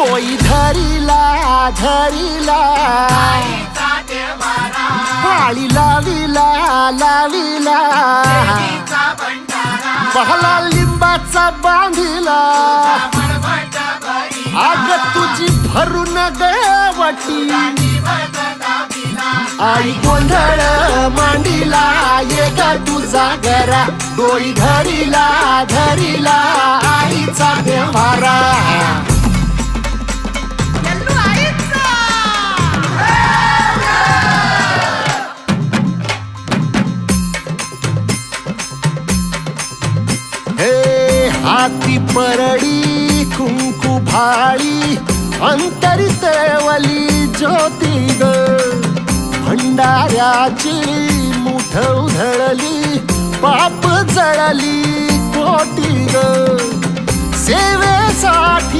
डोई धरिला धरिला पाळी लाविला लाविला पहला लिंबाचा बांधिला आग तुझी भरून गवटी आई गोंधळ मांडीला ये ग तुझा घरा डोई धरिला धरिला आईचा व्यवहारा हाती परडी कुंकू भाळी अंतरी तेवली ज्योती ग भंडाऱ्याची मुठ उधळली पाप जळली कोटी ग सेवेसाठी